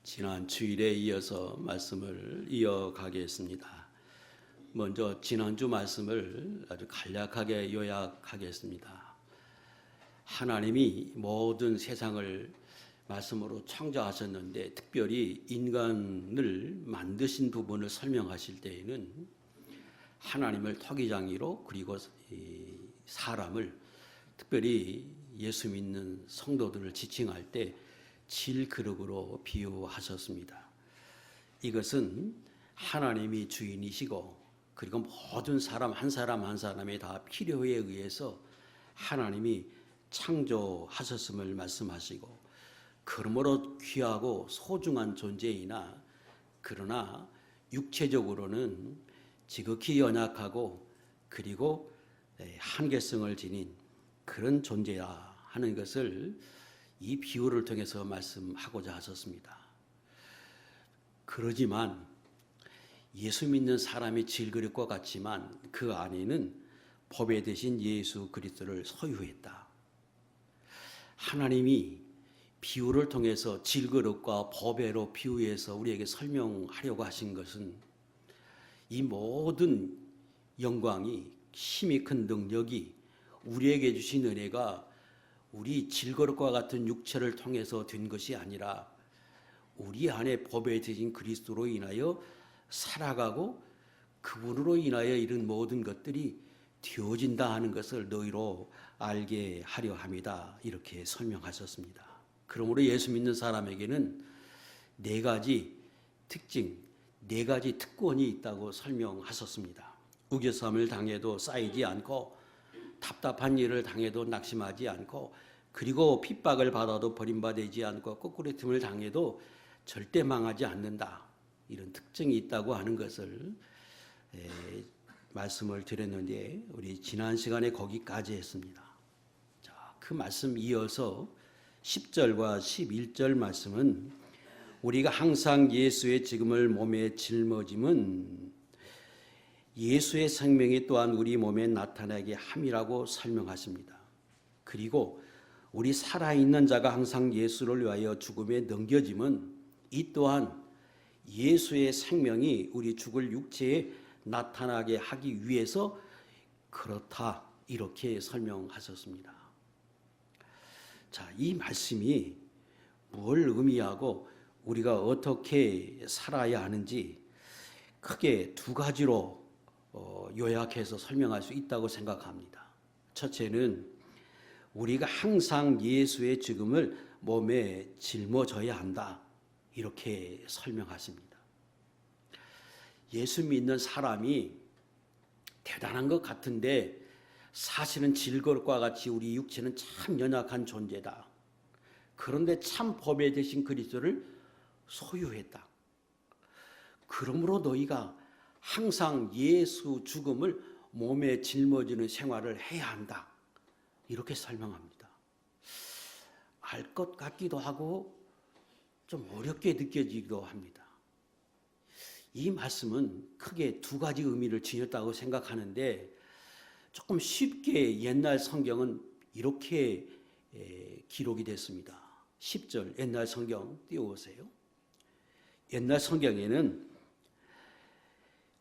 지난 주일에 이어서 말씀을 이어가겠습니다. 먼저 지난주 말씀을 아주 간략하게 요약하겠습니다. 하나님이 모든 세상을 말씀으로 창조하셨는데 특별히 인간을 만드신 부분을 설명하실 때에는 하나님을 토기장이로 그리고 사람을 특별히 예수 믿는 성도들을 지칭할 때 질그릇으로 비유하셨습니다. 이것은 하나님이 주인이시고 그리고 모든 사람 한 사람이 다 필요에 의해서 하나님이 창조하셨음을 말씀하시고 그러므로 귀하고 소중한 존재이나 그러나 육체적으로는 지극히 연약하고 그리고 한계성을 지닌 그런 존재야 하는 것을 이 비유를 통해서 말씀하고자 하셨습니다. 그러지만 예수 믿는 사람이 질그릇과 같지만 그 안에는 법의 대신 예수 그리스도를 소유했다. 하나님이 비유를 통해서 질그릇과 법에로 비유해서 우리에게 설명하려고 하신 것은 이 모든 영광이 힘이 큰 능력이 우리에게 주신 은혜가 우리 질그릇과 같은 육체를 통해서 된 것이 아니라 우리 안에 법에 대신 그리스도로 인하여 살아가고 그분으로 인하여 이런 모든 것들이 되어진다 하는 것을 너희로 알게 하려 합니다. 이렇게 설명하셨습니다. 그러므로 예수 믿는 사람에게는 네 가지 특징, 네 가지 특권이 있다고 설명하셨습니다. 우겨쌈을 당해도 쌓이지 않고 답답한 일을 당해도 낙심하지 않고 그리고 핍박을 받아도 버림받지 않고 거꾸로 틈을 당해도 절대 망하지 않는다. 이런 특징이 있다고 하는 것을 말씀을 드렸는데 우리 지난 시간에 거기까지 했습니다. 자, 그 말씀 이어서 10절과 11절 말씀은 우리가 항상 예수의 지금을 몸에 짊어짐은 예수의 생명이 또한 우리 몸에 나타나게 함이라고 설명하십니다. 그리고 우리 살아있는 자가 항상 예수를 위하여 죽음에 넘겨짐은 이 또한 예수의 생명이 우리 죽을 육체에 나타나게 하기 위해서 그렇다 이렇게 설명하셨습니다. 자, 이 말씀이 뭘 의미하고 우리가 어떻게 살아야 하는지 크게 두 가지로 요약해서 설명할 수 있다고 생각합니다. 첫째는 우리가 항상 예수의 죽음을 몸에 짊어져야 한다. 이렇게 설명하십니다. 예수 믿는 사람이 대단한 것 같은데 사실은 질그릇과 같이 우리 육체는 참 연약한 존재다. 그런데 참 법에 대신 그리스도를 소유했다. 그러므로 너희가 항상 예수 죽음을 몸에 짊어지는 생활을 해야 한다. 이렇게 설명합니다. 알 것 같기도 하고 좀 어렵게 느껴지기도 합니다. 이 말씀은 크게 두 가지 의미를 지녔다고 생각하는데 조금 쉽게 옛날 성경은 이렇게 기록이 됐습니다. 10절 옛날 성경 띄워보세요. 옛날 성경에는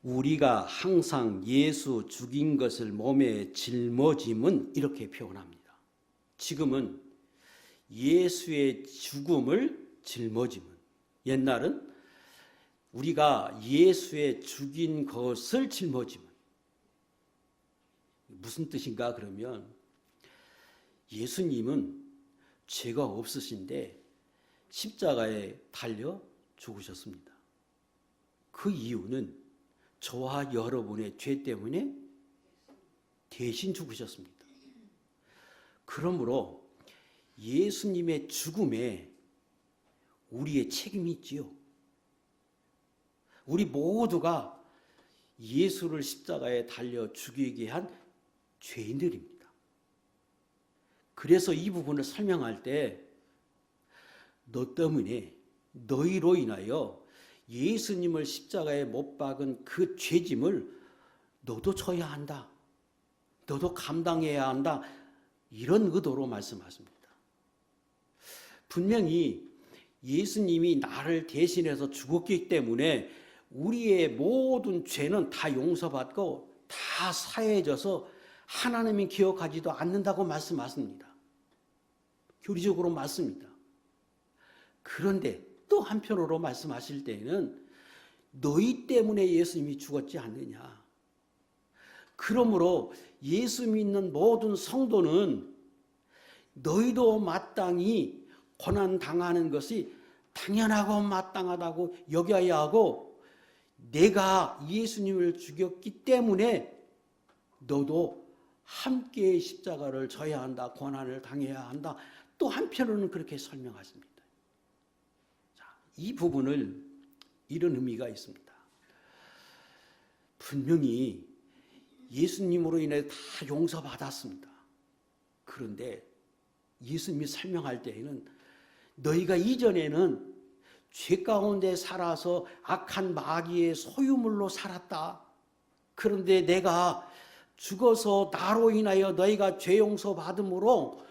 우리가 항상 예수 죽인 것을 몸에 짊어짐은 이렇게 표현합니다. 지금은 예수의 죽음을 짊어짐은 옛날은 우리가 예수의 죽인 것을 짊어짐은 무슨 뜻인가 그러면 예수님은 죄가 없으신데 십자가에 달려 죽으셨습니다. 그 이유는 저와 여러분의 죄 때문에 대신 죽으셨습니다. 그러므로 예수님의 죽음에 우리의 책임이 있지요. 우리 모두가 예수를 십자가에 달려 죽이게 한 죄인들입니다. 그래서 이 부분을 설명할 때 너 때문에 너희로 인하여 예수님을 십자가에 못 박은 그 죄짐을 너도 져야 한다. 너도 감당해야 한다. 이런 의도로 말씀하십니다. 분명히 예수님이 나를 대신해서 죽었기 때문에 우리의 모든 죄는 다 용서받고 다 사해져서 하나님이 기억하지도 않는다고 말씀하십니다. 교리적으로 맞습니다. 그런데 또 한편으로 말씀하실 때에는 너희 때문에 예수님이 죽었지 않느냐. 그러므로 예수 믿는 모든 성도는 너희도 마땅히 고난당하는 것이 당연하고 마땅하다고 여겨야 하고, 내가 예수님을 죽였기 때문에 너도 함께 십자가를 져야 한다, 고난을 당해야 한다. 또 한편으로는 그렇게 설명하십니다. 자, 이 부분을 이런 의미가 있습니다. 분명히 예수님으로 인해 다 용서받았습니다. 그런데 예수님이 설명할 때에는 너희가 이전에는 죄 가운데 살아서 악한 마귀의 소유물로 살았다. 그런데 내가 죽어서 나로 인하여 너희가 죄 용서받음으로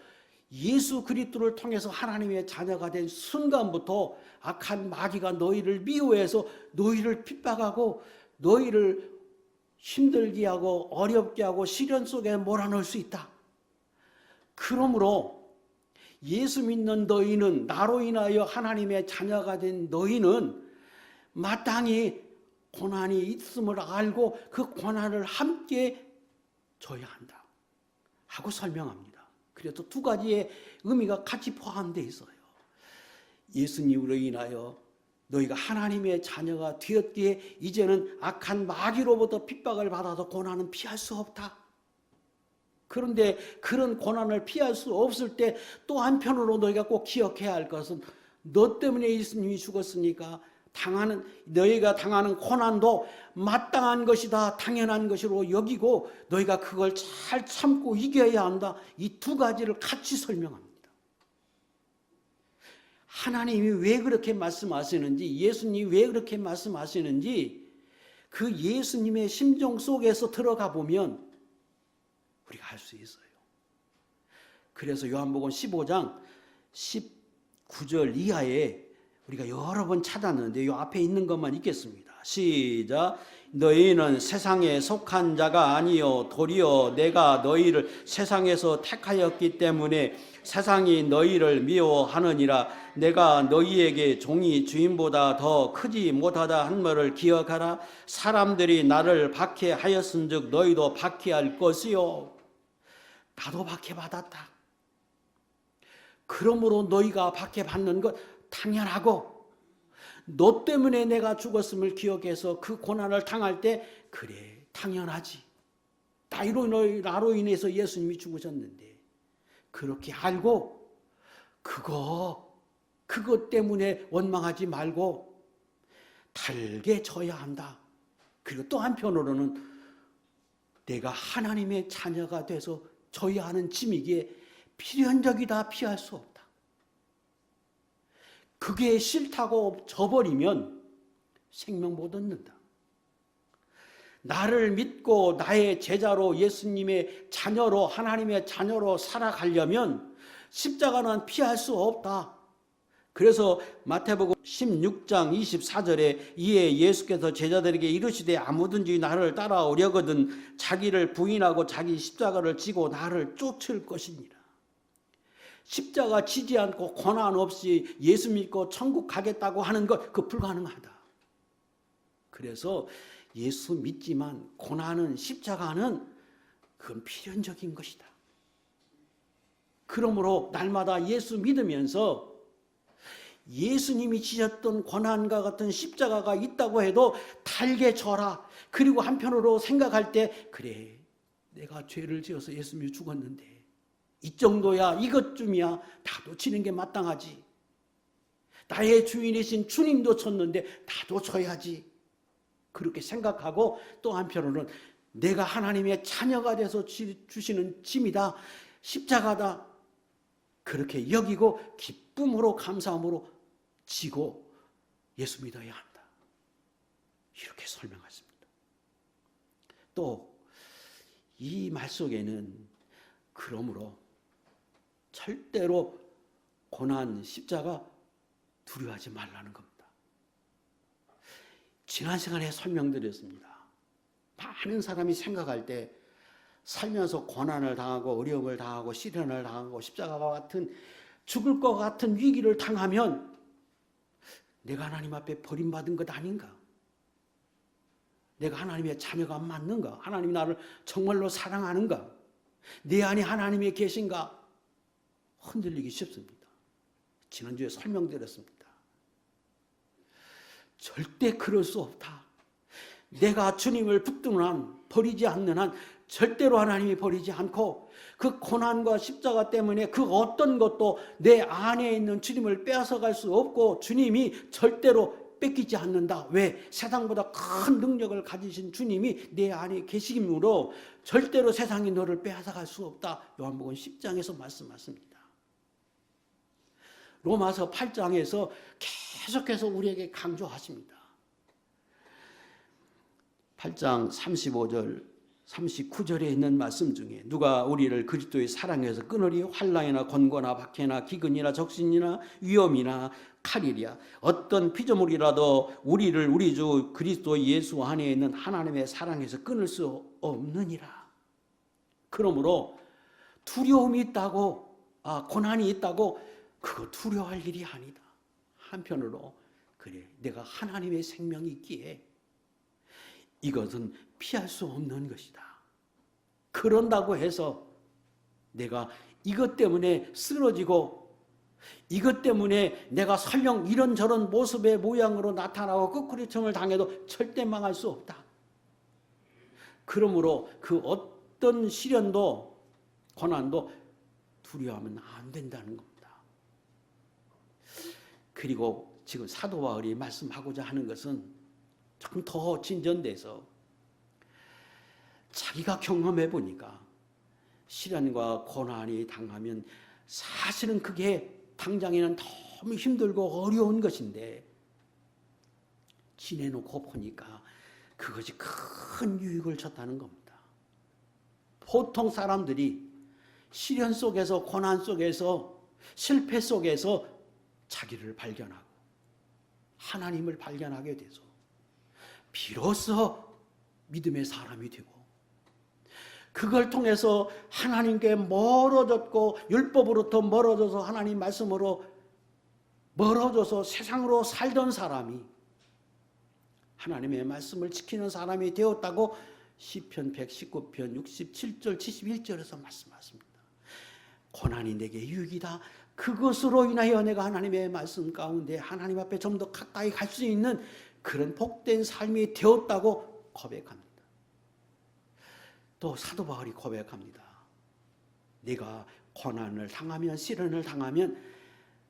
예수 그리스도를 통해서 하나님의 자녀가 된 순간부터 악한 마귀가 너희를 미워해서 너희를 핍박하고 너희를 힘들게 하고 어렵게 하고 시련 속에 몰아넣을 수 있다. 그러므로 예수 믿는 너희는, 나로 인하여 하나님의 자녀가 된 너희는 마땅히 고난이 있음을 알고 그 고난을 함께 져야 한다 하고 설명합니다. 그래서 두 가지의 의미가 같이 포함되어 있어요. 예수님으로 인하여 너희가 하나님의 자녀가 되었기에 이제는 악한 마귀로부터 핍박을 받아서 고난은 피할 수 없다. 그런데 그런 고난을 피할 수 없을 때 또 한편으로 너희가 꼭 기억해야 할 것은, 너 때문에 예수님이 죽었으니까 너희가 당하는 고난도 마땅한 것이다, 당연한 것으로 여기고 너희가 그걸 잘 참고 이겨야 한다. 이 두 가지를 같이 설명합니다. 하나님이 왜 그렇게 말씀하시는지, 예수님이 왜 그렇게 말씀하시는지 그 예수님의 심정 속에서 들어가 보면 우리가 알 수 있어요. 그래서 요한복음 15장 19절 이하에 우리가 여러 번 찾았는데 이 앞에 있는 것만 읽겠습니다. 시작. 너희는 세상에 속한 자가 아니요 도리어 내가 너희를 세상에서 택하였기 때문에 세상이 너희를 미워하느니라. 내가 너희에게 종이 주인보다 더 크지 못하다 한 말을 기억하라. 사람들이 나를 박해하였은즉 너희도 박해할 것이요. 나도 박해받았다. 그러므로 너희가 박해받는 것 당연하고, 너 때문에 내가 죽었음을 기억해서 그 고난을 당할 때 그래 당연하지. 나로 인해서 예수님이 죽으셨는데 그렇게 알고 그것 때문에 원망하지 말고 달게 져야 한다. 그리고 또 한편으로는 내가 하나님의 자녀가 돼서 져야 하는 짐이기에 필연적이다, 피할 수 없다. 그게 싫다고 져버리면 생명 못 얻는다. 나를 믿고 나의 제자로 예수님의 자녀로, 하나님의 자녀로 살아가려면 십자가는 피할 수 없다. 그래서 마태복음 16장 24절에 이에 예수께서 제자들에게 이르시되 아무든지 나를 따라오려거든 자기를 부인하고 자기 십자가를 지고 나를 쫓을 것이니라. 십자가 지지 않고 고난 없이 예수 믿고 천국 가겠다고 하는 것, 그 불가능하다. 그래서 예수 믿지만 고난은, 십자가는 그건 필연적인 것이다. 그러므로 날마다 예수 믿으면서 예수님이 지셨던 고난과 같은 십자가가 있다고 해도 달게 져라. 그리고 한편으로 생각할 때 그래, 내가 죄를 지어서 예수님이 죽었는데 이 정도야, 이것쯤이야 나도 지는 게 마땅하지. 나의 주인이신 주님도 졌는데 나도 져야지. 그렇게 생각하고 또 한편으로는 내가 하나님의 자녀가 돼서 주시는 짐이다, 십자가다, 그렇게 여기고 기쁨으로 감사함으로 지고 예수 믿어야 한다. 이렇게 설명하십니다. 또 이 말 속에는 그러므로 절대로 고난, 십자가 두려워하지 말라는 겁니다. 지난 시간에 설명드렸습니다. 많은 사람이 생각할 때 살면서 고난을 당하고 어려움을 당하고 시련을 당하고 십자가와 같은 죽을 것 같은 위기를 당하면 내가 하나님 앞에 버림받은 것 아닌가? 내가 하나님의 자녀가 맞는가? 하나님이 나를 정말로 사랑하는가? 내 안에 하나님이 계신가? 흔들리기 쉽습니다. 지난주에 설명드렸습니다. 절대 그럴 수 없다. 내가 주님을 붙드는 한, 버리지 않는 한 절대로 하나님이 버리지 않고 그 고난과 십자가 때문에 그 어떤 것도 내 안에 있는 주님을 빼앗아갈 수 없고 주님이 절대로 뺏기지 않는다. 왜? 세상보다 큰 능력을 가지신 주님이 내 안에 계시므로 절대로 세상이 너를 빼앗아갈 수 없다. 요한복음 10장에서 말씀하십니다. 로마서 8장에서 계속해서 우리에게 강조하십니다. 8장 35절 39절에 있는 말씀 중에 누가 우리를 그리스도의 사랑에서 끊으리 환난이나 권고나 박해나 기근이나 적신이나 위험이나 칼이랴 어떤 피조물이라도 우리를 우리 주 그리스도 예수 안에 있는 하나님의 사랑에서 끊을 수 없느니라. 그러므로 두려움이 있다고 고난이 있다고 그거 두려워할 일이 아니다. 한편으로 그래 내가 하나님의 생명이 있기에 이것은 피할 수 없는 것이다. 그런다고 해서 내가 이것 때문에 쓰러지고 이것 때문에 내가 설령 이런저런 모습의 모양으로 나타나고 거꾸리청을 당해도 절대 망할 수 없다. 그러므로 그 어떤 시련도 고난도 두려워하면 안 된다는 겁니다. 그리고 지금 사도 바울이 말씀하고자 하는 것은 조금 더 진전돼서 자기가 경험해 보니까 시련과 고난이 당하면 사실은 그게 당장에는 너무 힘들고 어려운 것인데 지내놓고 보니까 그것이 큰 유익을 줬다는 겁니다. 보통 사람들이 시련 속에서 고난 속에서 실패 속에서 자기를 발견하고 하나님을 발견하게 돼서 비로소 믿음의 사람이 되고 그걸 통해서 하나님께 멀어졌고 율법으로부터 멀어져서 하나님 말씀으로 멀어져서 세상으로 살던 사람이 하나님의 말씀을 지키는 사람이 되었다고 시편 119편 67절 71절에서 말씀하십니다. 고난이 내게 유익이다. 그것으로 인하여 내가 하나님의 말씀 가운데 하나님 앞에 좀 더 가까이 갈 수 있는 그런 복된 삶이 되었다고 고백합니다. 또 사도 바울이 고백합니다. 내가 고난을 당하면 시련을 당하면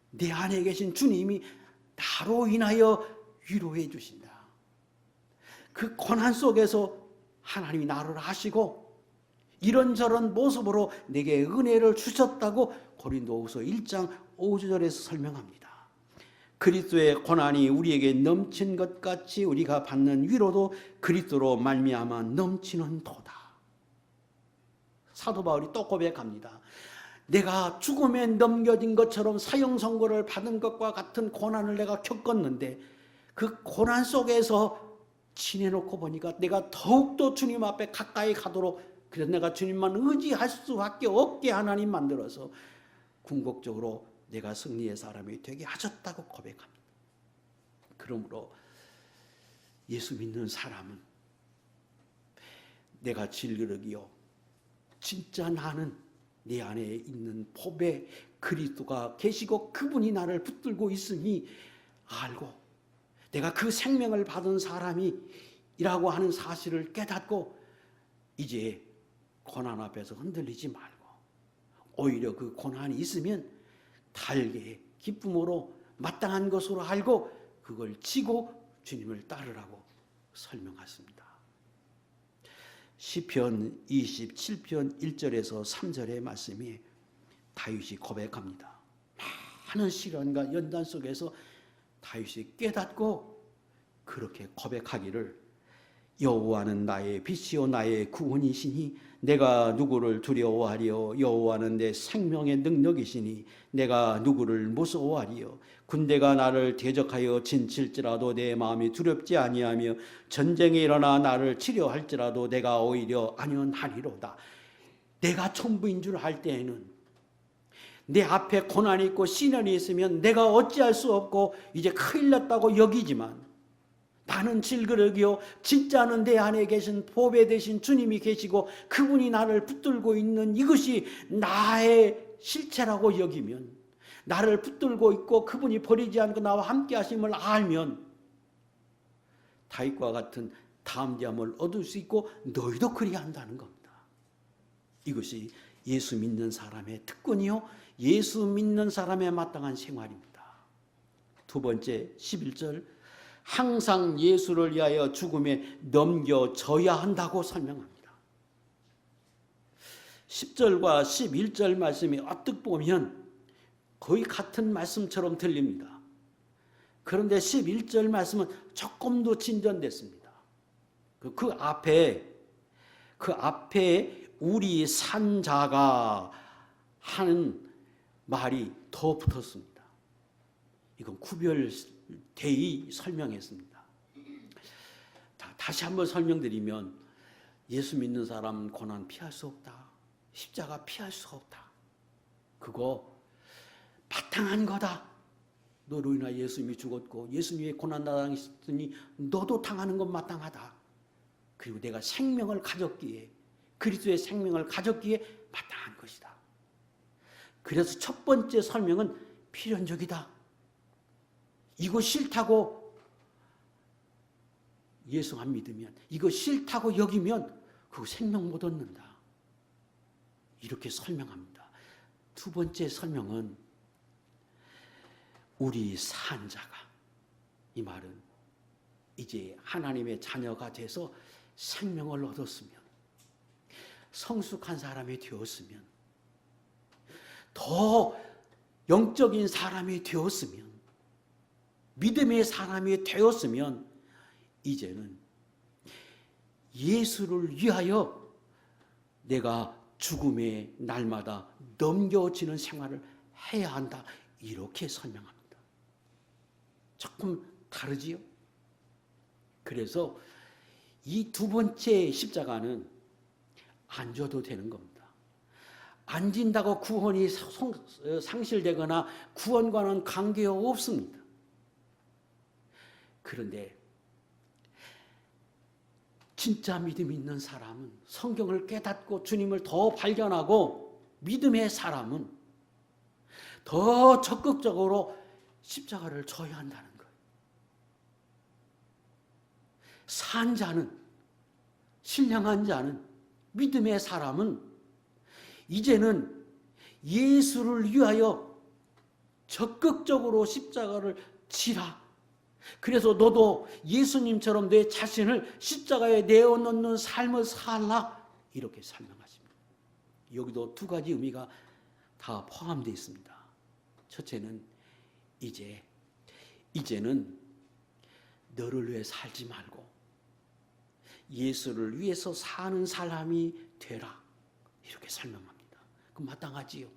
내 안에 계신 주님이 나로 인하여 위로해 주신다. 그 고난 속에서 하나님이 나를 아시고 이런저런 모습으로 내게 은혜를 주셨다고 고린도후서 1장 5절에서 설명합니다. 그리스도의 고난이 우리에게 넘친 것 같이 우리가 받는 위로도 그리스도로 말미암아 넘치는 도다. 사도 바울이 또 고백합니다. 내가 죽음에 넘겨진 것처럼 사형 선고를 받은 것과 같은 고난을 내가 겪었는데 그 고난 속에서 지내놓고 보니까 내가 더욱더 주님 앞에 가까이 가도록 그래서 내가 주님만 의지할 수밖에 없게 하나님 만들어서 궁극적으로 내가 승리의 사람이 되게 하셨다고 고백합니다. 그러므로 예수 믿는 사람은 내가 질그릇이요 진짜 나는 내 안에 있는 법에 그리스도가 계시고 그분이 나를 붙들고 있으니 알고 내가 그 생명을 받은 사람이라고 하는 사실을 깨닫고 이제 고난 앞에서 흔들리지 말고 오히려 그 고난이 있으면 달게 기쁨으로 마땅한 것으로 알고 그걸 지고 주님을 따르라고 설명하십니다. 시편 27편 1절에서 3절의 말씀이 다윗이 고백합니다. 많은 시련과 연단 속에서 다윗이 깨닫고 그렇게 고백하기를 여호와는 나의 빛이요 나의 구원이시니 내가 누구를 두려워하리요. 여호와는 내 생명의 능력이시니 내가 누구를 무서워하리요. 군대가 나를 대적하여 진칠지라도 내 마음이 두렵지 아니하며 전쟁이 일어나 나를 치려할지라도 내가 오히려 안연하리로다. 내가 천부인 줄 알 때에는, 내 앞에 고난이 있고 시련이 있으면 내가 어찌할 수 없고 이제 큰일 났다고 여기지만, 나는 질그릇이요 진짜는 내 안에 계신 보배 되신 주님이 계시고 그분이 나를 붙들고 있는 이것이 나의 실체라고 여기면, 나를 붙들고 있고 그분이 버리지 않고 나와 함께 하심을 알면 다윗과 같은 담대함을 얻을 수 있고 너희도 그리야 한다는 겁니다. 이것이 예수 믿는 사람의 특권이요 예수 믿는 사람의 마땅한 생활입니다. 두 번째 11절, 항상 예수를 위하여 죽음에 넘겨져야 한다고 설명합니다. 10절과 11절 말씀이 어떻게 보면 거의 같은 말씀처럼 들립니다. 그런데 11절 말씀은 조금 더 진전됐습니다. 그 앞에 우리 산자가 하는 말이 더 붙었습니다. 이건 구별되이 설명했습니다. 다시 한번 설명드리면, 예수 믿는 사람은 고난 피할 수 없다. 십자가 피할 수 없다. 그거 마땅한 거다. 너로 인하여 예수님이 죽었고 예수님이 고난 당했으니 너도 당하는 건 마땅하다. 그리고 내가 생명을 가졌기에, 그리스도의 생명을 가졌기에 마땅한 것이다. 그래서 첫 번째 설명은 필연적이다. 이거 싫다고 예수 안 믿으면, 이거 싫다고 여기면 그거 생명 못 얻는다. 이렇게 설명합니다. 두 번째 설명은 우리 산자가, 이 말은 이제 하나님의 자녀가 돼서 생명을 얻었으면, 성숙한 사람이 되었으면, 더 영적인 사람이 되었으면, 믿음의 사람이 되었으면 이제는 예수를 위하여 내가 죽음의 날마다 넘겨지는 생활을 해야 한다. 이렇게 설명합니다. 조금 다르지요? 그래서 이 두 번째 십자가는 안 져도 되는 겁니다. 안 진다고 구원이 상실되거나 구원과는 관계가 없습니다. 그런데 진짜 믿음 있는 사람은, 성경을 깨닫고 주님을 더 발견하고 믿음의 사람은 더 적극적으로 십자가를 져야 한다는 거예요. 산 자는, 신령한 자는, 믿음의 사람은 이제는 예수를 위하여 적극적으로 십자가를 지라. 그래서 너도 예수님처럼 내 자신을 십자가에 내어놓는 삶을 살라. 이렇게 설명하십니다. 여기도 두 가지 의미가 다 포함되어 있습니다. 첫째는 이제는 너를 위해 살지 말고 예수를 위해서 사는 사람이 되라. 이렇게 설명합니다. 그럼 마땅하지요.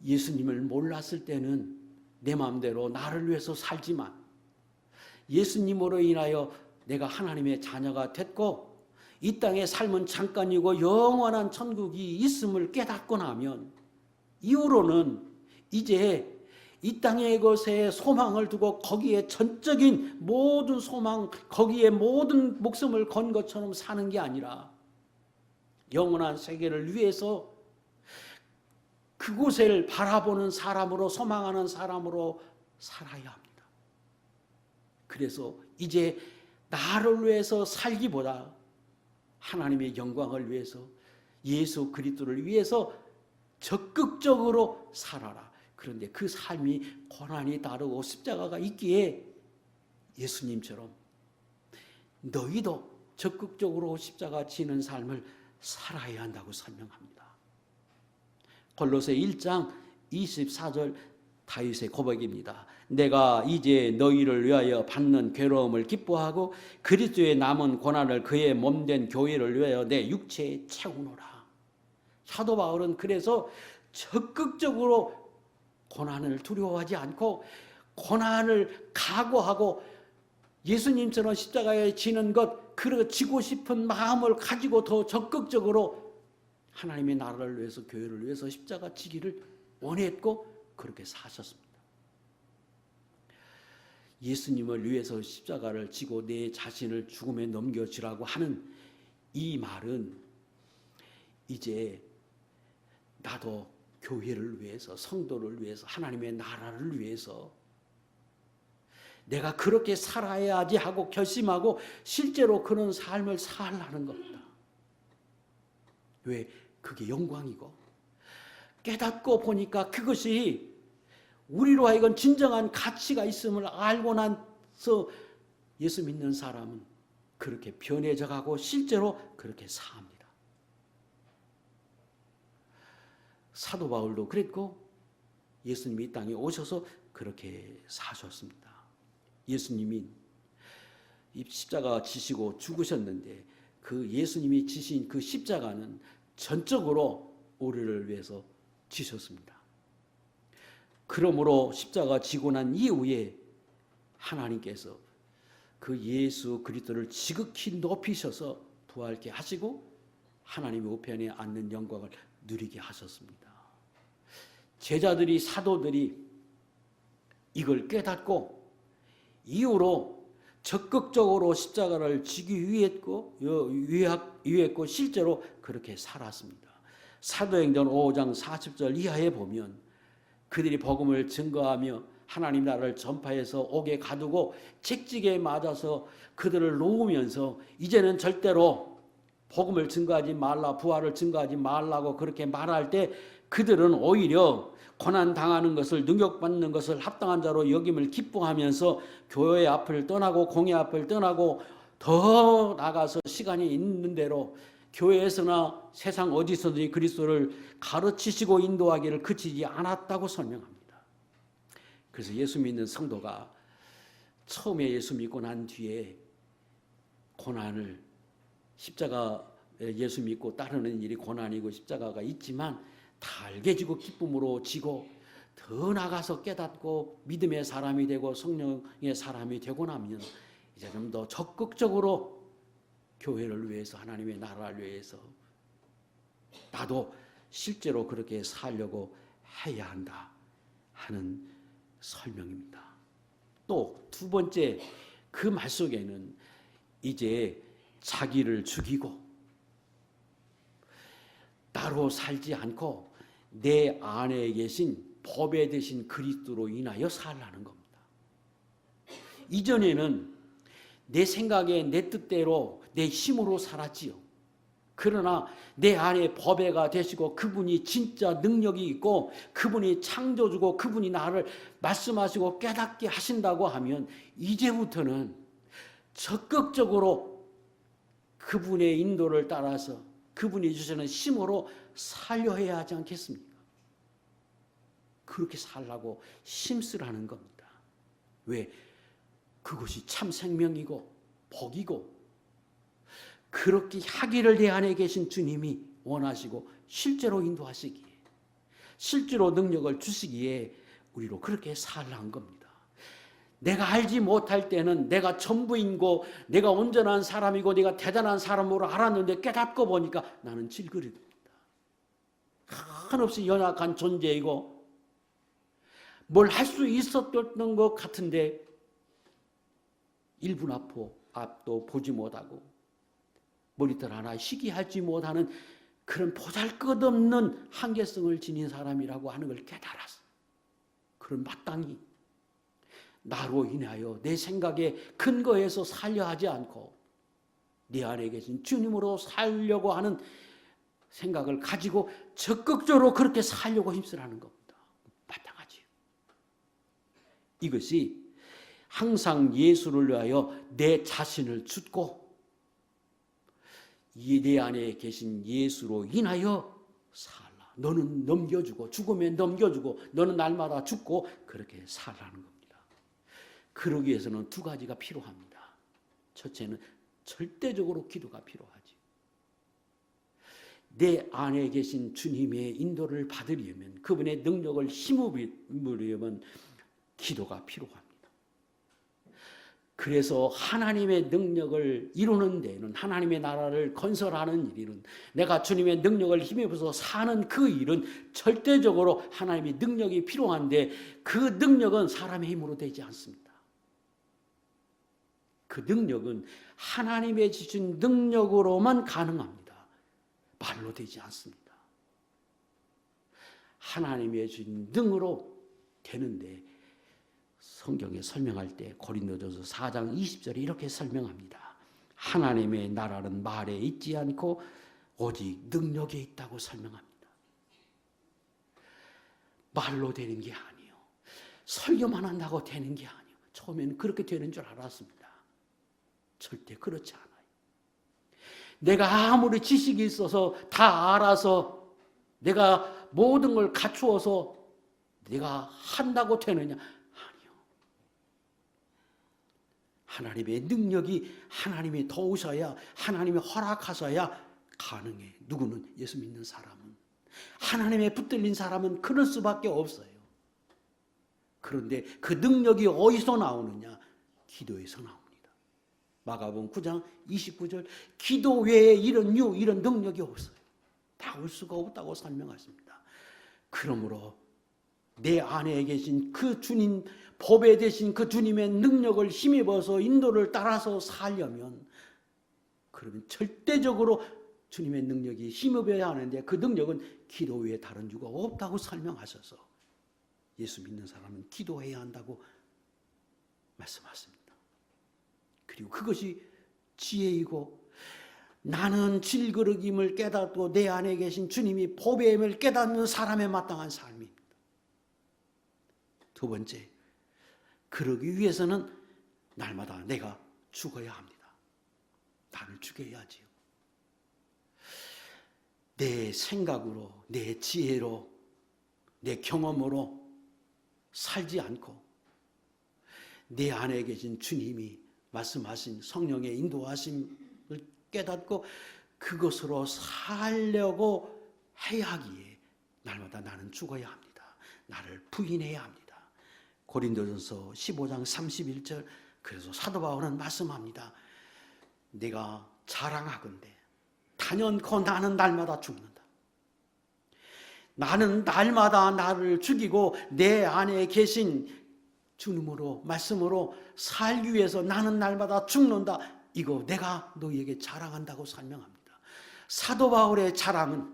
예수님을 몰랐을 때는 내 마음대로 나를 위해서 살지만, 예수님으로 인하여 내가 하나님의 자녀가 됐고 이 땅의 삶은 잠깐이고 영원한 천국이 있음을 깨닫고 나면, 이후로는 이제 이 땅의 것에 소망을 두고 거기에 전적인 모든 소망, 거기에 모든 목숨을 건 것처럼 사는 게 아니라 영원한 세계를 위해서 그곳을 바라보는 사람으로, 소망하는 사람으로 살아야 합니다. 그래서 이제 나를 위해서 살기보다 하나님의 영광을 위해서, 예수 그리스도를 위해서 적극적으로 살아라. 그런데 그 삶이 고난이 다르고 십자가가 있기에 예수님처럼 너희도 적극적으로 십자가 지는 삶을 살아야 한다고 설명합니다. 골로새 1장 24절 다윗의 고백입니다. 내가 이제 너희를 위하여 받는 괴로움을 기뻐하고 그리스도의 남은 고난을 그의 몸된 교회를 위하여 내 육체에 채우노라. 사도 바울은 그래서 적극적으로 고난을 두려워하지 않고 고난을 각오하고 예수님처럼 십자가에 지는 것, 그 지고 싶은 마음을 가지고 더 적극적으로 하나님의 나라를 위해서, 교회를 위해서 십자가 지기를 원했고 그렇게 사셨습니다. 예수님을 위해서 십자가를 지고 내 자신을 죽음에 넘겨주라고 하는 이 말은 이제 나도 교회를 위해서, 성도를 위해서, 하나님의 나라를 위해서 내가 그렇게 살아야지 하고 결심하고 실제로 그런 삶을 살라는 겁니다. 왜? 그게 영광이고 깨닫고 보니까 그것이 우리로 하여금 진정한 가치가 있음을 알고 나서 예수 믿는 사람은 그렇게 변해져 가고 실제로 그렇게 삽니다. 사도 바울도 그랬고 예수님이 이 땅에 오셔서 그렇게 사셨습니다. 예수님이 이 십자가 지시고 죽으셨는데 그 예수님이 지신 그 십자가는 전적으로 우리를 위해서 지셨습니다. 그러므로 십자가 지고 난 이후에 하나님께서 그 예수 그리스도를 지극히 높이셔서 부활케 하시고 하나님의 우편에 앉는 영광을 누리게 하셨습니다. 제자들이, 사도들이 이걸 깨닫고 이후로 적극적으로 십자가를 지기 위했고 실제로 그렇게 살았습니다. 사도행전 5장 40절 이하에 보면 그들이 복음을 증거하며 하나님 나라를 전파해서 옥에 가두고 채찍에 맞아서 그들을 놓으면서 이제는 절대로 복음을 증거하지 말라, 부활을 증거하지 말라고 그렇게 말할 때 그들은 오히려 고난 당하는 것을, 능욕받는 것을 합당한 자로 여김을 기뻐하면서 교회 앞을 떠나고 공회 앞을 떠나고 더 나가서 시간이 있는 대로 교회에서나 세상 어디서든지 그리스도를 가르치시고 인도하기를 그치지 않았다고 설명합니다. 그래서 예수 믿는 성도가 처음에 예수 믿고 난 뒤에 고난을, 십자가 예수 믿고 따르는 일이 고난이고 십자가가 있지만 다 알게 지고 기쁨으로 지고 더 나가서 깨닫고 믿음의 사람이 되고 성령의 사람이 되고 나면 이제 좀 더 적극적으로 교회를 위해서, 하나님의 나라를 위해서 나도 실제로 그렇게 살려고 해야 한다 하는 설명입니다. 또 두 번째, 그 말 속에는 이제 자기를 죽이고 나로 살지 않고 내 안에 계신 법에 대신 그리스도로 인하여 살라는 겁니다. 이전에는 내 생각에 내 뜻대로 내 힘으로 살았지요. 그러나 내 안에 법에가 되시고 그분이 진짜 능력이 있고 그분이 창조주고 그분이 나를 말씀하시고 깨닫게 하신다고 하면 이제부터는 적극적으로 그분의 인도를 따라서 그분이 주시는 힘으로 살려야 하지 않겠습니까? 그렇게 살라고 힘쓰라는 겁니다. 왜? 그것이 참 생명이고 복이고 그렇게 하기를 내 안에 계신 주님이 원하시고 실제로 인도하시기에, 실제로 능력을 주시기에 우리로 그렇게 살라는 겁니다. 내가 알지 못할 때는 내가 전부인고 내가 온전한 사람이고 내가 대단한 사람으로 알았는데 깨닫고 보니까 나는 질그릇입니다. 한없이 연약한 존재이고 뭘 할 수 있었던 것 같은데 1분 앞도 보지 못하고 머리털 하나 희귀하지 못하는 그런 보잘것없는 한계성을 지닌 사람이라고 하는 걸 깨달았어. 그런 마땅히 나로 인하여 내 생각에 근거해서 살려 하지 않고 네 안에 계신 주님으로 살려고 하는 생각을 가지고 적극적으로 그렇게 살려고 힘쓰라는 겁니다. 마땅하지요. 이것이 항상 예수를 위하여 내 자신을 줍고 내 안에 계신 예수로 인하여 살라. 너는 넘겨주고 죽으면 넘겨주고 너는 날마다 죽고 그렇게 살라는 겁니다. 그러기 위해서는 두 가지가 필요합니다. 첫째는 절대적으로 기도가 필요하지. 내 안에 계신 주님의 인도를 받으려면, 그분의 능력을 힘입으려면 기도가 필요합니다. 그래서 하나님의 능력을 이루는 데는, 하나님의 나라를 건설하는 일은, 내가 주님의 능력을 힘입어서 사는 그 일은 절대적으로 하나님의 능력이 필요한데, 그 능력은 사람의 힘으로 되지 않습니다. 그 능력은 하나님의 주신 능력으로만 가능합니다. 말로 되지 않습니다. 하나님의 주신 능으로 되는데, 성경에 설명할 때 고린도전서 4장 20절에 이렇게 설명합니다. 하나님의 나라는 말에 있지 않고 오직 능력에 있다고 설명합니다. 말로 되는 게 아니에요. 설교만 한다고 되는 게 아니에요. 처음에는 그렇게 되는 줄 알았습니다. 절대 그렇지 않아요. 내가 아무리 지식이 있어서 다 알아서 내가 모든 걸 갖추어서 내가 한다고 되느냐? 아니요. 하나님의 능력이, 하나님이 도우셔야, 하나님이 허락하셔야 가능해. 누구는? 예수 믿는 사람은. 하나님의 붙들린 사람은 그럴 수밖에 없어요. 그런데 그 능력이 어디서 나오느냐? 기도에서 나옵니다. 마가복음 9장 29절, 기도 외에 이런 능력이 없어요. 다 올 수가 없다고 설명하십니다. 그러므로 내 안에 계신 그 주님, 보배 되신 그 주님의 능력을 힘입어서 인도를 따라서 살려면, 그러면 절대적으로 주님의 능력이 힘입어야 하는데, 그 능력은 기도 외에 다른 이유가 없다고 설명하셔서 예수 믿는 사람은 기도해야 한다고 말씀하십니다. 그리고 그것이 지혜이고, 나는 질그릇임을 깨닫고 내 안에 계신 주님이 보배임을 깨닫는 사람에 마땅한 삶입니다. 두 번째, 그러기 위해서는 날마다 내가 죽어야 합니다. 나를 죽여야지요. 내 생각으로, 내 지혜로, 내 경험으로 살지 않고 내 안에 계신 주님이 말씀하신 성령의 인도하심을 깨닫고 그것으로 살려고 해야 하기에 날마다 나는 죽어야 합니다. 나를 부인해야 합니다. 고린도전서 15장 31절, 그래서 사도 바울은 말씀합니다. 내가 자랑하건대 단연코 나는 날마다 죽는다. 나는 날마다 나를 죽이고 내 안에 계신 주님으로, 말씀으로 살기 위해서 나는 날마다 죽는다. 이거 내가 너희에게 자랑한다고 설명합니다. 사도 바울의 자랑은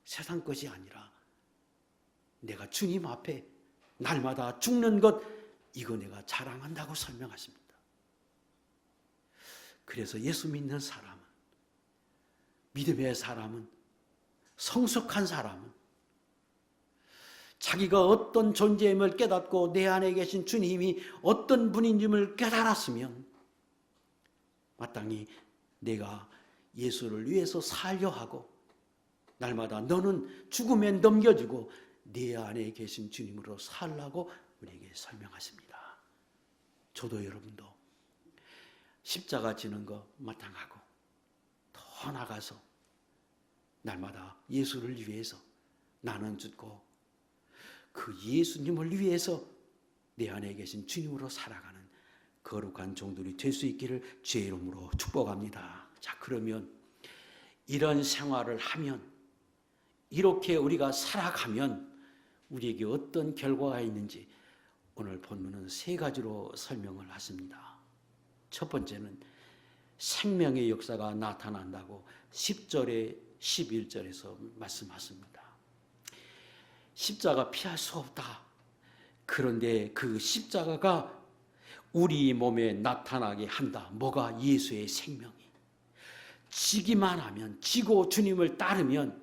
세상 것이 아니라 내가 주님 앞에 날마다 죽는 것, 이거 내가 자랑한다고 설명하십니다. 그래서 예수 믿는 사람은, 믿음의 사람은, 성숙한 사람은 자기가 어떤 존재임을 깨닫고 내 안에 계신 주님이 어떤 분인지를 깨달았으면 마땅히 내가 예수를 위해서 살려 하고 날마다 너는 죽음에 넘겨지고 내 안에 계신 주님으로 살라고 우리에게 설명하십니다. 저도 여러분도 십자가 지는 거 마땅하고 더 나가서 날마다 예수를 위해서 나는 죽고 그 예수님을 위해서 내 안에 계신 주님으로 살아가는 거룩한 종들이 될 수 있기를 주의 이름으로 축복합니다. 자, 그러면 이런 생활을 하면, 이렇게 우리가 살아가면 우리에게 어떤 결과가 있는지 오늘 본문은 세 가지로 설명을 하십니다. 첫 번째는 생명의 역사가 나타난다고 10절에 11절에서 말씀하십니다. 십자가 피할 수 없다. 그런데 그 십자가가 우리 몸에 나타나게 한다. 뭐가? 예수의 생명이. 지기만 하면, 지고 주님을 따르면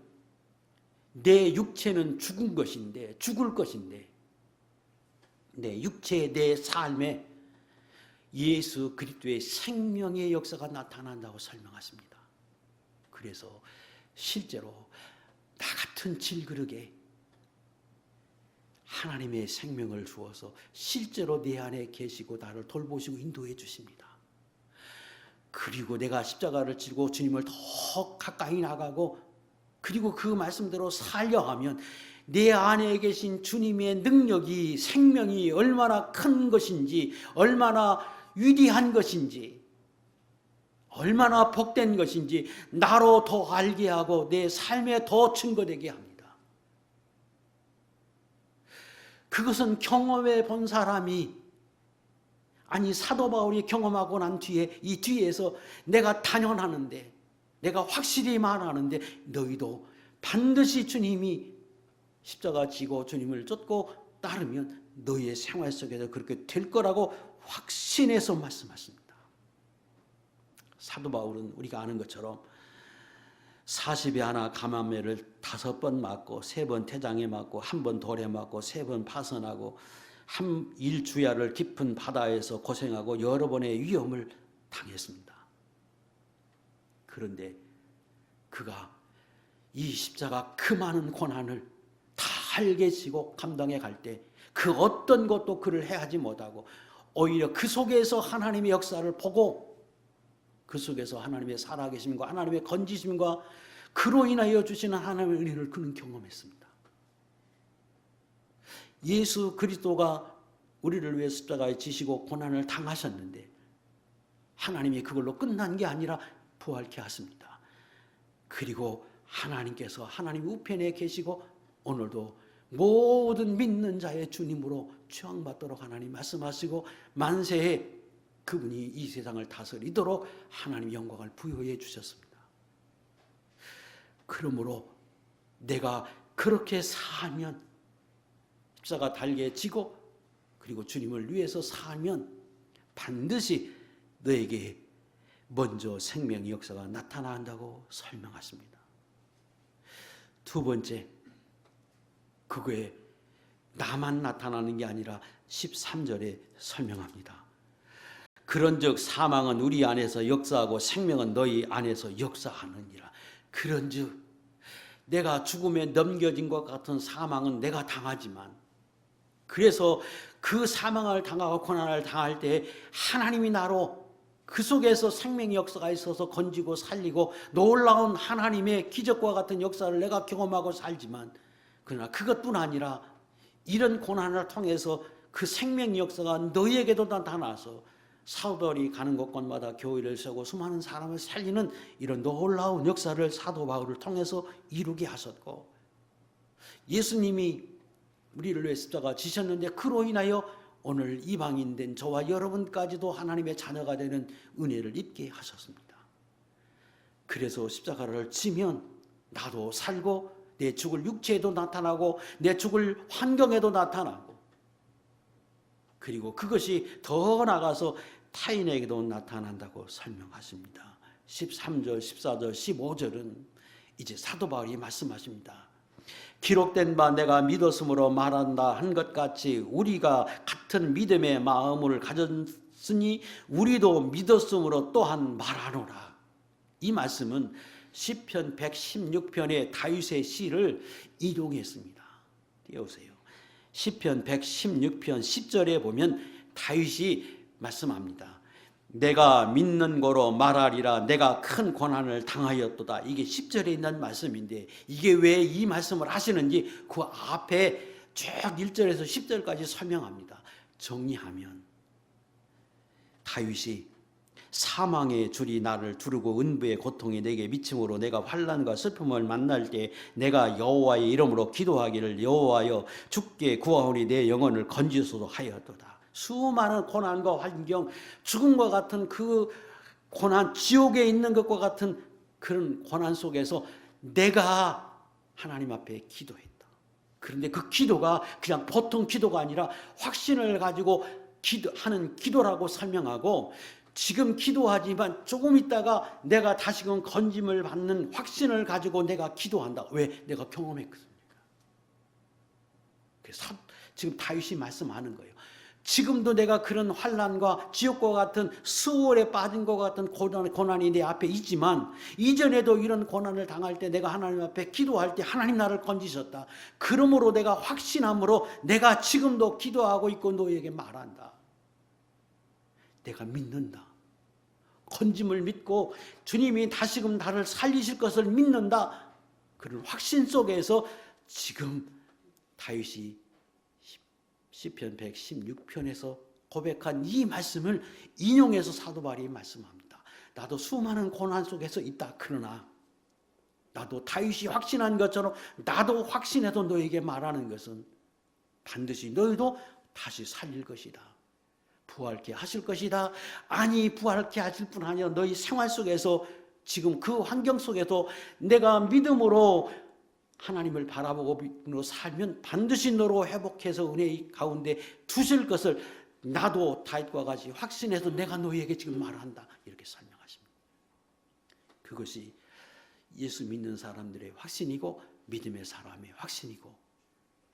내 육체는 죽은 것인데, 죽을 것인데 내 육체, 내 삶에 예수 그리스도의 생명의 역사가 나타난다고 설명하십니다. 그래서 실제로 나 같은 질그릇에 하나님의 생명을 주어서 실제로 내 안에 계시고 나를 돌보시고 인도해 주십니다. 그리고 내가 십자가를 지고 주님을 더 가까이 나가고 그리고 그 말씀대로 살려 하면 내 안에 계신 주님의 능력이, 생명이 얼마나 큰 것인지, 얼마나 위대한 것인지, 얼마나 복된 것인지 나로 더 알게 하고 내 삶에 더 증거되게 합니다. 그것은 경험해 본 사람이, 아니 사도 바울이 경험하고 난 뒤에 이 뒤에서 내가 단언하는데, 내가 확실히 말하는데, 너희도 반드시 주님이 십자가 지고 주님을 쫓고 따르면 너희의 생활 속에서 그렇게 될 거라고 확신해서 말씀하십니다. 사도 바울은 우리가 아는 것처럼 40에 하나 감암매를 5번 맞고 3번 태장에 맞고 1번 돌에 맞고 3번 파선하고 한 일주야를 깊은 바다에서 고생하고 여러 번의 위험을 당했습니다. 그런데 그가 이 십자가 그 많은 고난을 다 알게 지고 감당해 갈 때 그 어떤 것도 그를 해하지 못하고 오히려 그 속에서 하나님의 역사를 보고 그 속에서 하나님의 살아계심과 하나님의 건지심과 그로 인하여 주시는 하나님의 은혜를 그는 경험했습니다. 예수 그리스도가 우리를 위해 십자가에 지시고 고난을 당하셨는데 하나님이 그걸로 끝난 게 아니라 부활케 하십니다. 그리고 하나님께서 하나님 우편에 계시고 오늘도 모든 믿는 자의 주님으로 추앙받도록 하나님 말씀하시고 만세에 그분이 이 세상을 다스리도록 하나님 영광을 부여해 주셨습니다. 그러므로 내가 그렇게 살면, 십자가 달게 지고 그리고 주님을 위해서 살면 반드시 너에게 먼저 생명의 역사가 나타난다고 설명하십니다. 두 번째, 그거에 나만 나타나는 게 아니라 13절에 설명합니다. 그런즉 사망은 우리 안에서 역사하고 생명은 너희 안에서 역사하느니라. 그런즉 내가 죽음에 넘겨진 것 같은 사망은 내가 당하지만, 그래서 그 사망을 당하고 고난을 당할 때 하나님이 나로 그 속에서 생명의 역사가 있어서 건지고 살리고 놀라운 하나님의 기적과 같은 역사를 내가 경험하고 살지만, 그러나 그것뿐 아니라 이런 고난을 통해서 그 생명의 역사가 너희에게도 나타나서 사도들이 가는 곳곳마다 교회를 세우고 수많은 사람을 살리는 이런 놀라운 역사를 사도 바울을 통해서 이루게 하셨고, 예수님이 우리를 위해 십자가 지셨는데 그로 인하여 오늘 이방인 된 저와 여러분까지도 하나님의 자녀가 되는 은혜를 입게 하셨습니다. 그래서 십자가를 지면 나도 살고 내 죽을 육체에도 나타나고 내 죽을 환경에도 나타나고, 그리고 그것이 더 나아가서 타인에게도 나타난다고 설명하십니다. 13절, 14절, 15절은 이제 사도 바울이 말씀하십니다. 기록된 바 내가 믿었으므로 말한다 한 것 같이 우리가 같은 믿음의 마음을 가졌으니 우리도 믿었으므로 또한 말하노라. 이 말씀은 시편 116편의 다윗의 시를 인용했습니다. 띄우세요. 시편 116편 10절에 보면 다윗이 말씀합니다. 내가 믿는 거로 말하리라. 내가 큰 고난을 당하였도다. 이게 10절에 있는 말씀인데 이게 왜 이 말씀을 하시는지 그 앞에 쭉 1절에서 10절까지 설명합니다. 정리하면 다윗이 사망의 줄이 나를 두르고 은부의 고통이 내게 미침으로 내가 환난과 슬픔을 만날 때 내가 여호와의 이름으로 기도하기를 여호와여 주께 구하오니 내 영혼을 건지소서 하였도다. 수많은 고난과 환경, 죽음과 같은 그 고난, 지옥에 있는 것과 같은 그런 고난 속에서 내가 하나님 앞에 기도했다. 그런데 그 기도가 그냥 보통 기도가 아니라 확신을 가지고 하는 기도라고 설명하고, 지금 기도하지만 조금 있다가 내가 다시금 건짐을 받는 확신을 가지고 내가 기도한다. 왜? 내가 경험했거든요. 그래서 지금 다윗이 말씀하는 거예요. 지금도 내가 그런 환난과 지옥과 같은 수월에 빠진 것 같은 고난이 내 앞에 있지만 이전에도 이런 고난을 당할 때 내가 하나님 앞에 기도할 때 하나님 나를 건지셨다. 그러므로 내가 확신함으로 내가 지금도 기도하고 있고 너에게 말한다. 내가 믿는다. 건짐을 믿고 주님이 다시금 나를 살리실 것을 믿는다. 그런 확신 속에서 지금 다윗이 시편 116편에서 고백한 이 말씀을 인용해서 사도 바울이 말씀합니다. 나도 수많은 고난 속에서 있다. 그러나 나도 다윗이 확신한 것처럼 나도 확신해서 너에게 말하는 것은 반드시 너희도 다시 살릴 것이다. 부활케 하실 것이다. 아니 부활케 하실 뿐 아니라 너희 생활 속에서 지금 그 환경 속에서 내가 믿음으로 하나님을 바라보고 살면 반드시 너로 회복해서 은혜의 가운데 두실 것을 나도 다윗과 같이 확신해서 내가 너희에게 지금 말한다. 이렇게 설명하십니다. 그것이 예수 믿는 사람들의 확신이고 믿음의 사람의 확신이고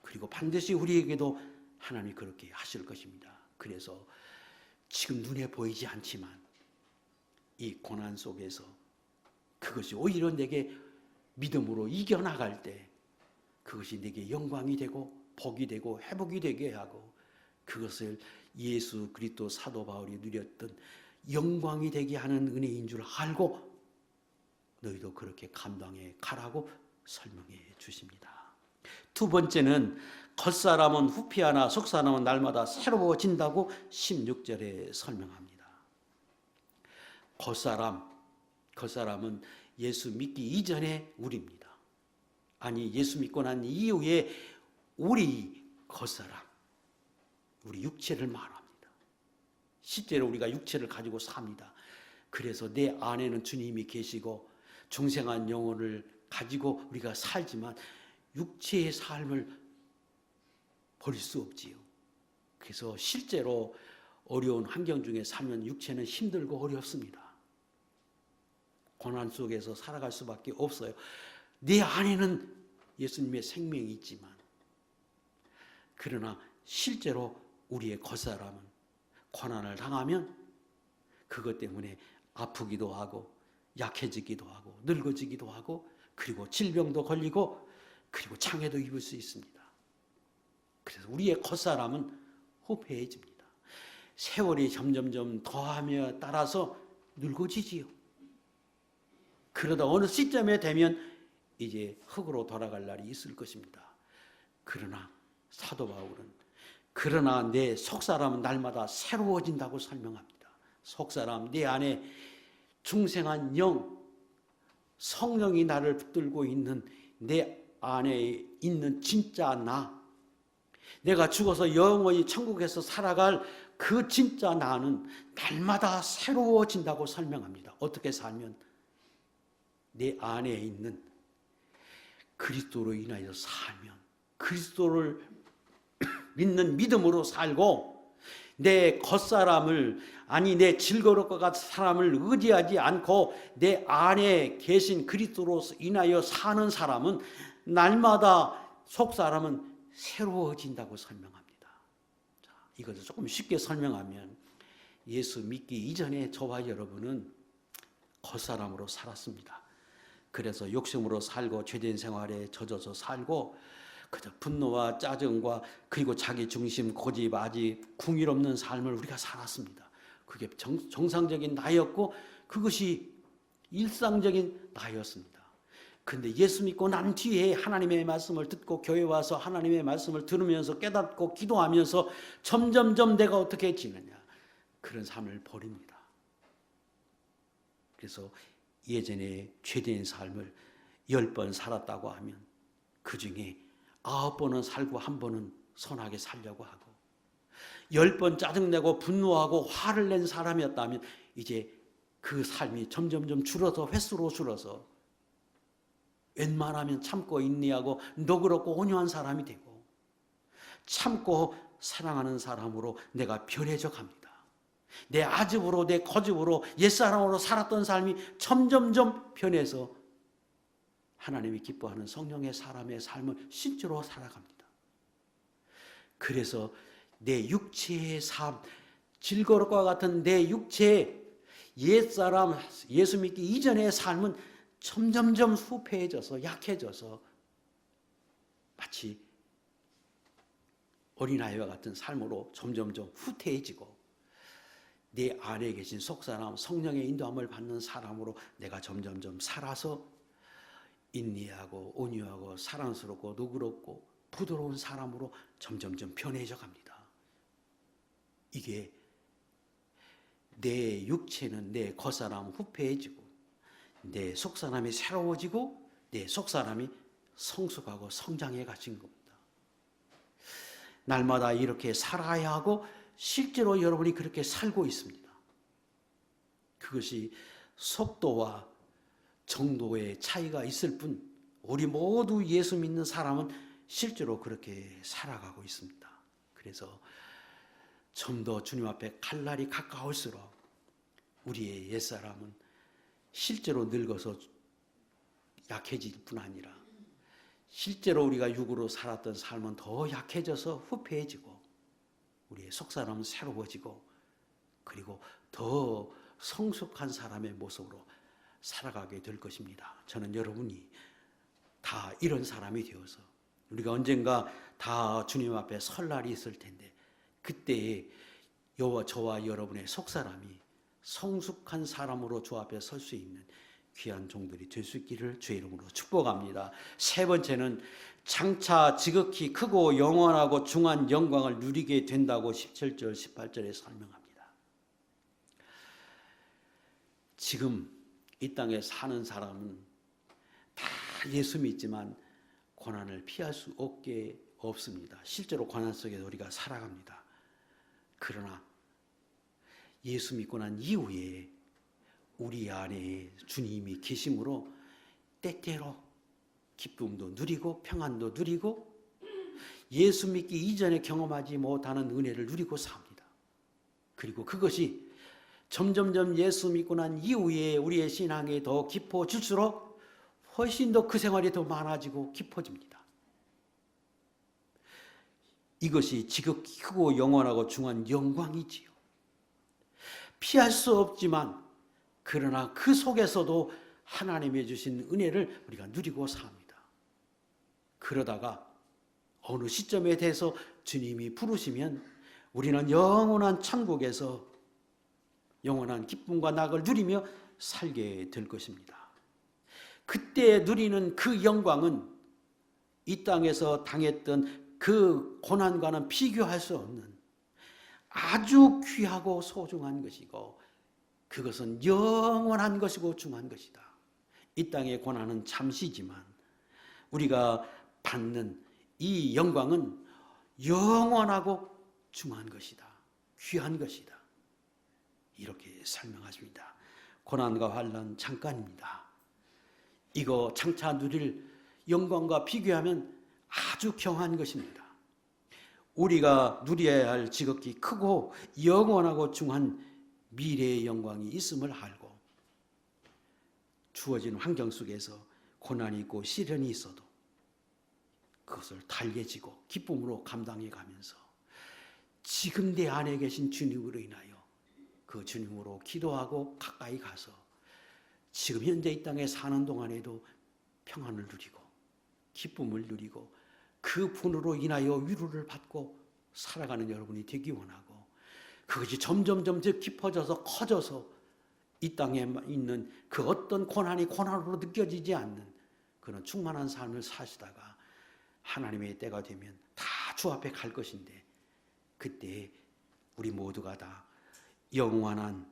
그리고 반드시 우리에게도 하나님이 그렇게 하실 것입니다. 그래서 지금 눈에 보이지 않지만 이 고난 속에서 그것이 오히려 내게 믿음으로 이겨나갈 때 그것이 내게 영광이 되고 복이 되고 회복이 되게 하고 그것을 예수 그리스도 사도 바울이 누렸던 영광이 되게 하는 은혜인 줄 알고 너희도 그렇게 감당해 가라고 설명해 주십니다. 두 번째는 겉사람은 후피하나 속사람은 날마다 새로워진다고 16절에 설명합니다. 겉사람은 예수 믿기 이전의 우리입니다. 아니 예수 믿고 난 이후에 우리 겉사람, 우리 육체를 말합니다. 실제로 우리가 육체를 가지고 삽니다. 그래서 내 안에는 주님이 계시고 중생한 영혼을 가지고 우리가 살지만 육체의 삶을 버릴 수 없지요. 그래서 실제로 어려운 환경 중에 살면 육체는 힘들고 어렵습니다. 고난 속에서 살아갈 수밖에 없어요. 내 안에는 예수님의 생명이 있지만 그러나 실제로 우리의 겉사람은 고난을 당하면 그것 때문에 아프기도 하고 약해지기도 하고 늙어지기도 하고 그리고 질병도 걸리고 그리고 장애도 입을 수 있습니다. 그래서 우리의 겉사람은 후패해집니다. 세월이 점점점 더하며 따라서 늙어지지요. 그러다 어느 시점에 되면 이제 흙으로 돌아갈 날이 있을 것입니다. 그러나 사도 바울은 그러나 내 속사람은 날마다 새로워진다고 설명합니다. 속사람, 내 안에 중생한 영, 성령이 나를 붙들고 있는 내 안에 있는 진짜 나, 내가 죽어서 영원히 천국에서 살아갈 그 진짜 나는 날마다 새로워진다고 설명합니다. 어떻게 살면? 내 안에 있는 그리스도로 인하여 살면 그리스도를 믿는 믿음으로 살고 내 겉사람을 아니 내 질거릴 것 같은 사람을 의지하지 않고 내 안에 계신 그리스도로 인하여 사는 사람은 날마다 속사람은 새로워진다고 설명합니다. 자, 이것을 조금 쉽게 설명하면 예수 믿기 이전에 저와 여러분은 겉사람으로 살았습니다. 그래서 욕심으로 살고 죄된 생활에 젖어서 살고 그저 분노와 짜증과 그리고 자기 중심, 고집, 아지, 궁일 없는 삶을 우리가 살았습니다. 그게 정상적인 나였고 그것이 일상적인 나였습니다. 그런데 예수 믿고 난 뒤에 하나님의 말씀을 듣고 교회 와서 하나님의 말씀을 들으면서 깨닫고 기도하면서 점점점 내가 어떻게 지느냐 그런 삶을 버립니다. 그래서 예전에 죄된 삶을 10번 살았다고 하면 그 중에 9번은 살고 1번은 선하게 살려고 하고 10번 짜증내고 분노하고 화를 낸 사람이었다면 이제 그 삶이 점점점 줄어서 횟수로 줄어서 웬만하면 참고 인내하고 너그럽고 온유한 사람이 되고 참고 사랑하는 사람으로 내가 변해져 갑니다. 내 아집으로 내 거집으로 옛사람으로 살았던 삶이 점점점 변해서 하나님이 기뻐하는 성령의 사람의 삶을 실제로 살아갑니다. 그래서 내 육체의 삶, 질거릇과 같은 내 육체의 옛사람, 예수 믿기 이전의 삶은 점점점 후패해져서 약해져서 마치 어린아이와 같은 삶으로 점점점 후퇴해지고 내 안에 계신 속사람, 성령의 인도함을 받는 사람으로 내가 점점점 살아서 인내하고 온유하고 사랑스럽고 너그럽고 부드러운 사람으로 점점점 변해져 갑니다. 이게 내 육체는 내 겉사람 후패해지고 내 속사람이 새로워지고 내 속사람이 성숙하고 성장해 가신 겁니다. 날마다 이렇게 살아야 하고 실제로 여러분이 그렇게 살고 있습니다. 그것이 속도와 정도의 차이가 있을 뿐 우리 모두 예수 믿는 사람은 실제로 그렇게 살아가고 있습니다. 그래서 좀 더 주님 앞에 갈 날이 가까울수록 우리의 옛사람은 실제로 늙어서 약해질 뿐 아니라 실제로 우리가 육으로 살았던 삶은 더 약해져서 후패해지고 우리의 속사람은 새로워지고 그리고 더 성숙한 사람의 모습으로 살아가게 될 것입니다. 저는 여러분이 다 이런 사람이 되어서 우리가 언젠가 다 주님 앞에 설 날이 있을 텐데 그때에 저와 여러분의 속사람이 성숙한 사람으로 주 앞에 설 수 있는 귀한 종들이 될 수 있기를 주의 이름으로 축복합니다. 세 번째는 장차 지극히 크고 영원하고 중한 영광을 누리게 된다고 17절 18절에 설명합니다. 지금 이 땅에 사는 사람은 다 예수 믿지만 고난을 피할 수 없습니다. 실제로 고난 속에 우리가 살아갑니다. 그러나 예수 믿고 난 이후에 우리 안에 주님이 계심으로 때때로 기쁨도 누리고 평안도 누리고 예수 믿기 이전에 경험하지 못하는 은혜를 누리고 삽니다. 그리고 그것이 점점점 예수 믿고 난 이후에 우리의 신앙이 더 깊어질수록 훨씬 더 그 생활이 더 많아지고 깊어집니다. 이것이 지극히 크고 영원하고 중한 영광이지요. 피할 수 없지만 그러나 그 속에서도 하나님이 주신 은혜를 우리가 누리고 삽니다. 그러다가 어느 시점에 대해서 주님이 부르시면 우리는 영원한 천국에서 영원한 기쁨과 낙을 누리며 살게 될 것입니다. 그때 누리는 그 영광은 이 땅에서 당했던 그 고난과는 비교할 수 없는 아주 귀하고 소중한 것이고 그것은 영원한 것이고 중한 것이다. 이 땅의 고난은 잠시지만 우리가 받는 이 영광은 영원하고 중한 것이다. 귀한 것이다. 이렇게 설명하십니다. 고난과 환난 잠깐입니다. 이거 장차 누릴 영광과 비교하면 아주 경한 것입니다. 우리가 누려야 할 지극히 크고 영원하고 중한 미래의 영광이 있음을 알고 주어진 환경 속에서 고난이 있고 시련이 있어도 그것을 달개지고 기쁨으로 감당해 가면서 지금 내 안에 계신 주님으로 인하여 그 주님으로 기도하고 가까이 가서 지금 현재 이 땅에 사는 동안에도 평안을 누리고 기쁨을 누리고 그 분으로 인하여 위로를 받고 살아가는 여러분이 되기 원하고 그것이 점점점 깊어져서 커져서 이 땅에 있는 그 어떤 고난이 고난으로 느껴지지 않는 그런 충만한 삶을 사시다가 하나님의 때가 되면 다 주 앞에 갈 것인데 그때 우리 모두가 다 영원한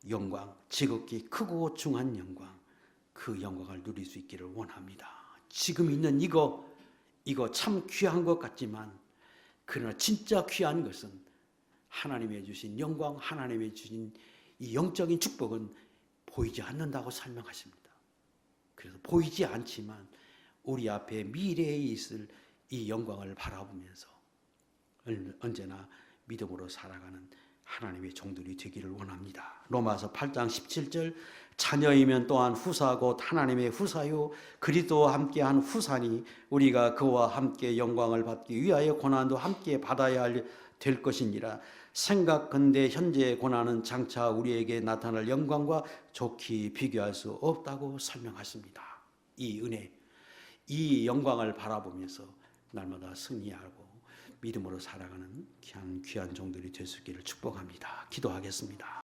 영광, 지극히 크고 중한 영광, 그 영광을 누릴 수 있기를 원합니다. 지금 있는 이거 참 귀한 것 같지만 그러나 진짜 귀한 것은 하나님의 주신 영광, 하나님의 주신 이 영적인 축복은 보이지 않는다고 설명하십니다. 그래서 보이지 않지만 우리 앞에 미래에 있을 이 영광을 바라보면서 언제나 믿음으로 살아가는 하나님의 종들이 되기를 원합니다. 로마서 8장 17절 자녀이면 또한 후사 곧 하나님의 후사요 그리스도와 함께한 후사니 우리가 그와 함께 영광을 받기 위하여 고난도 함께 받아야 될 것이니라. 생각건대 현재의 고난은 장차 우리에게 나타날 영광과 좋게 비교할 수 없다고 설명하십니다. 이 은혜, 이 영광을 바라보면서 날마다 승리하고 믿음으로 살아가는 귀한 종들이 될 수 있기를 축복합니다. 기도하겠습니다.